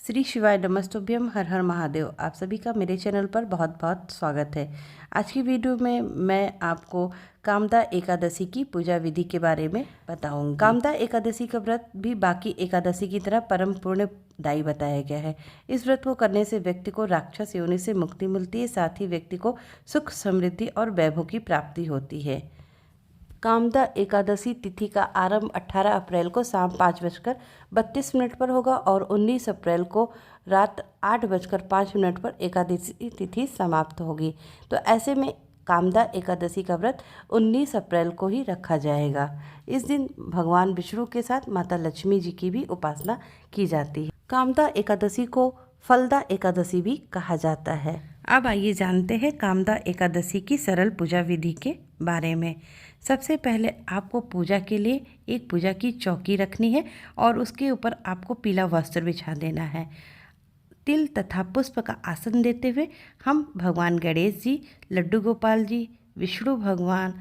श्री शिवाय नमस्तुभ्यम, हर हर महादेव। आप सभी का मेरे चैनल पर बहुत बहुत स्वागत है। आज की वीडियो में मैं आपको कामदा एकादशी की पूजा विधि के बारे में बताऊंगी। कामदा एकादशी का व्रत भी बाकी एकादशी की तरह परम पुण्यदायी बताया गया है। इस व्रत को करने से व्यक्ति को राक्षस योनि से मुक्ति मिलती है, साथ ही व्यक्ति को सुख, समृद्धि और वैभव की प्राप्ति होती है। कामदा एकादशी तिथि का आरंभ 18 अप्रैल को शाम 5:32 पर होगा और 19 अप्रैल को रात 8:05 पर एकादशी तिथि समाप्त होगी। तो ऐसे में कामदा एकादशी का व्रत 19 अप्रैल को ही रखा जाएगा। इस दिन भगवान विष्णु के साथ माता लक्ष्मी जी की भी उपासना की जाती है। कामदा एकादशी को फलदा एकादशी भी कहा जाता है। अब आइए जानते हैं कामदा एकादशी की सरल पूजा विधि के बारे में। सबसे पहले आपको पूजा के लिए एक पूजा की चौकी रखनी है और उसके ऊपर आपको पीला वस्त्र बिछा देना है। तिल तथा पुष्प का आसन देते हुए हम भगवान गणेश जी, लड्डू गोपाल जी, विष्णु भगवान,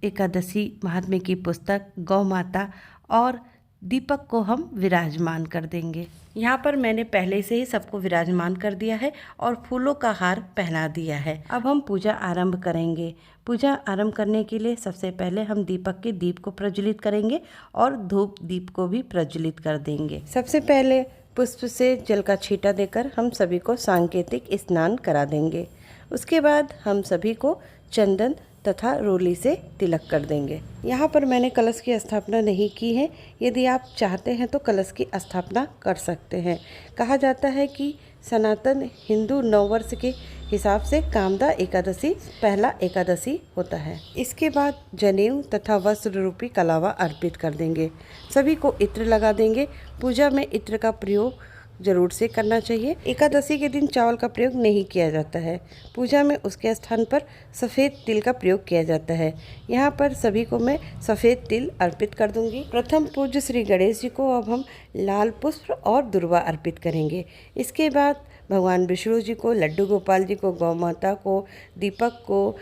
एकादशी महात्म्य की पुस्तक, गौ माता और दीपक को हम विराजमान कर देंगे। यहाँ पर मैंने पहले से ही सबको विराजमान कर दिया है और फूलों का हार पहना दिया है। अब हम पूजा आरंभ करेंगे। पूजा आरंभ करने के लिए सबसे पहले हम दीपक के दीप को प्रज्वलित करेंगे और धूप दीप को भी प्रज्वलित कर देंगे। सबसे पहले पुष्प से जल का छींटा देकर हम सभी को सांकेतिक स्नान करा देंगे। उसके बाद हम सभी को चंदन तथा रोली से तिलक कर देंगे। यहाँ पर मैंने कलश की स्थापना नहीं की है। यदि आप चाहते हैं तो कलश की स्थापना कर सकते हैं। कहा जाता है कि सनातन हिंदू नववर्ष के हिसाब से कामदा एकादशी पहला एकादशी होता है। इसके बाद जनेऊ तथा वस्त्र रूपी कलावा अर्पित कर देंगे। सभी को इत्र लगा देंगे। पूजा में इत्र का प्रयोग जरूर से करना चाहिए। एकादशी के दिन चावल का प्रयोग नहीं किया जाता है। पूजा में उसके स्थान पर सफ़ेद तिल का प्रयोग किया जाता है। यहाँ पर सभी को मैं सफ़ेद तिल अर्पित कर दूंगी। प्रथम पूज्य श्री गणेश जी को अब हम लाल पुष्प और दुर्वा अर्पित करेंगे। इसके बाद भगवान विष्णु जी को, लड्डू गोपाल जी को, गौ माता को, दीपक को,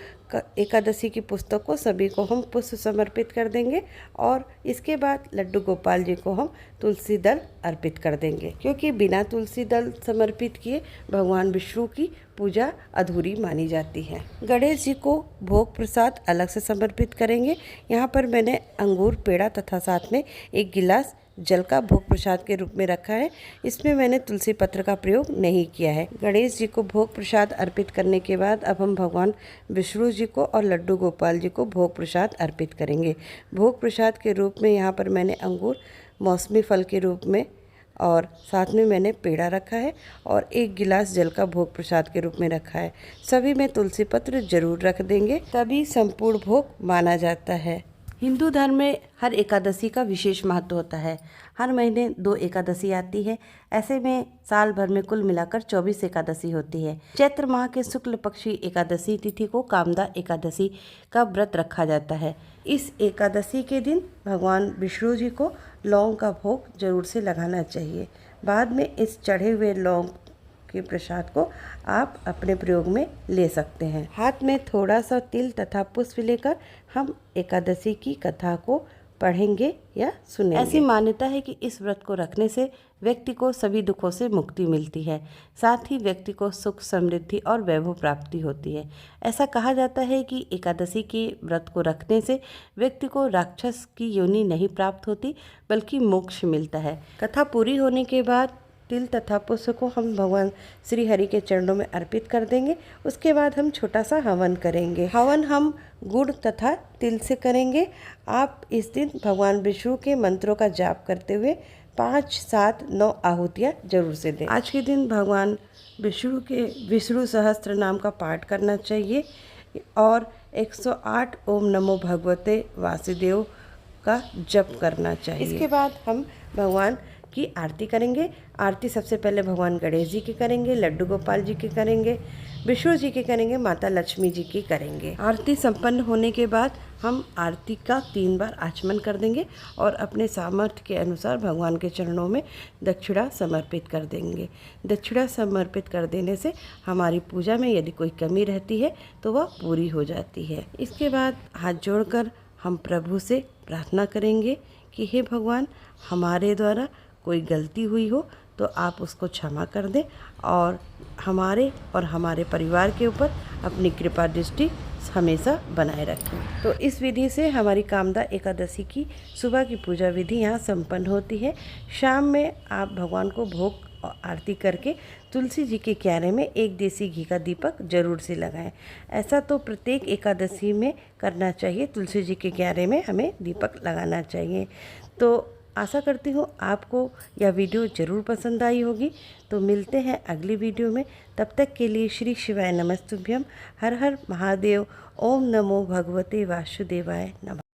एकादशी की पुस्तक को, सभी को हम पुष्प समर्पित कर देंगे और इसके बाद लड्डू गोपाल जी को हम तुलसी दल अर्पित कर देंगे, क्योंकि बिना तुलसी दल समर्पित किए भगवान विष्णु की पूजा अधूरी मानी जाती है। गणेश जी को भोग प्रसाद अलग से समर्पित करेंगे। यहाँ पर मैंने अंगूर, पेड़ा तथा साथ में एक गिलास जल का भोग प्रसाद के रूप में रखा है। इसमें मैंने तुलसी पत्र का प्रयोग नहीं किया है। गणेश जी को भोग प्रसाद अर्पित करने के बाद अब हम भगवान विष्णु जी को और लड्डू गोपाल जी को भोग प्रसाद अर्पित करेंगे। भोग प्रसाद के रूप में यहाँ पर मैंने अंगूर, मौसमी फल के रूप में और साथ में मैंने पेड़ा रखा है और एक गिलास जल का भोग प्रसाद के रूप में रखा है। सभी में तुलसी पत्र जरूर रख देंगे, तभी संपूर्ण भोग माना जाता है। हिंदू धर्म में हर एकादशी का विशेष महत्व होता है। हर महीने 2 एकादशी आती है। ऐसे में साल भर में कुल मिलाकर 24 एकादशी होती है। चैत्र माह के शुक्ल पक्षी एकादशी तिथि को कामदा एकादशी का व्रत रखा जाता है। इस एकादशी के दिन भगवान विष्णु जी को लौंग का भोग जरूर से लगाना चाहिए। बाद में इस चढ़े हुए लौंग के प्रसाद को आप अपने प्रयोग में ले सकते हैं। हाथ में थोड़ा सा तिल तथा पुष्प लेकर हम एकादशी की कथा को पढ़ेंगे या सुनेंगे। ऐसी मान्यता है कि इस व्रत को रखने से व्यक्ति को सभी दुखों से मुक्ति मिलती है, साथ ही व्यक्ति को सुख, समृद्धि और वैभव प्राप्ति होती है। ऐसा कहा जाता है कि एकादशी के व्रत को रखने से व्यक्ति को राक्षस की योनि नहीं प्राप्त होती, बल्कि मोक्ष मिलता है। कथा पूरी होने के बाद तिल तथा पुष्प को हम भगवान श्री हरि के चरणों में अर्पित कर देंगे। उसके बाद हम छोटा सा हवन करेंगे। हवन हम गुड़ तथा तिल से करेंगे। आप इस दिन भगवान विष्णु के मंत्रों का जाप करते हुए 5, 7, 9 आहुतियाँ जरूर से दें। आज के दिन भगवान विष्णु के विष्णु सहस्त्र नाम का पाठ करना चाहिए और 108 ओम नमो भगवते वासुदेव का जप करना चाहिए। इसके बाद हम भगवान की आरती करेंगे। आरती सबसे पहले भगवान गणेश जी की करेंगे, लड्डू गोपाल जी की करेंगे, विष्णु जी की करेंगे, माता लक्ष्मी जी की करेंगे। आरती संपन्न होने के बाद हम आरती का 3 बार आचमन कर देंगे और अपने सामर्थ्य के अनुसार भगवान के चरणों में दक्षिणा समर्पित कर देंगे। दक्षिणा समर्पित कर देने से हमारी पूजा में यदि कोई कमी रहती है तो वह पूरी हो जाती है। इसके बाद हाथ जोड़कर हम प्रभु से प्रार्थना करेंगे कि हे भगवान, हमारे द्वारा कोई गलती हुई हो तो आप उसको क्षमा कर दें और हमारे परिवार के ऊपर अपनी कृपा दृष्टि हमेशा बनाए रखें। तो इस विधि से हमारी कामदा एकादशी की सुबह की पूजा विधि यहाँ संपन्न होती है। शाम में आप भगवान को भोग और आरती करके तुलसी जी के क्यारे में एक देसी घी का दीपक जरूर से लगाएं। ऐसा तो प्रत्येक एकादशी में करना चाहिए, तुलसी जी के क्यारे में हमें दीपक लगाना चाहिए। तो आशा करती हूँ आपको यह वीडियो ज़रूर पसंद आई होगी। तो मिलते हैं अगली वीडियो में, तब तक के लिए श्री शिवाय नमस्तुभ्यम। हर हर महादेव। ओम नमो भगवते वासुदेवाय नमः।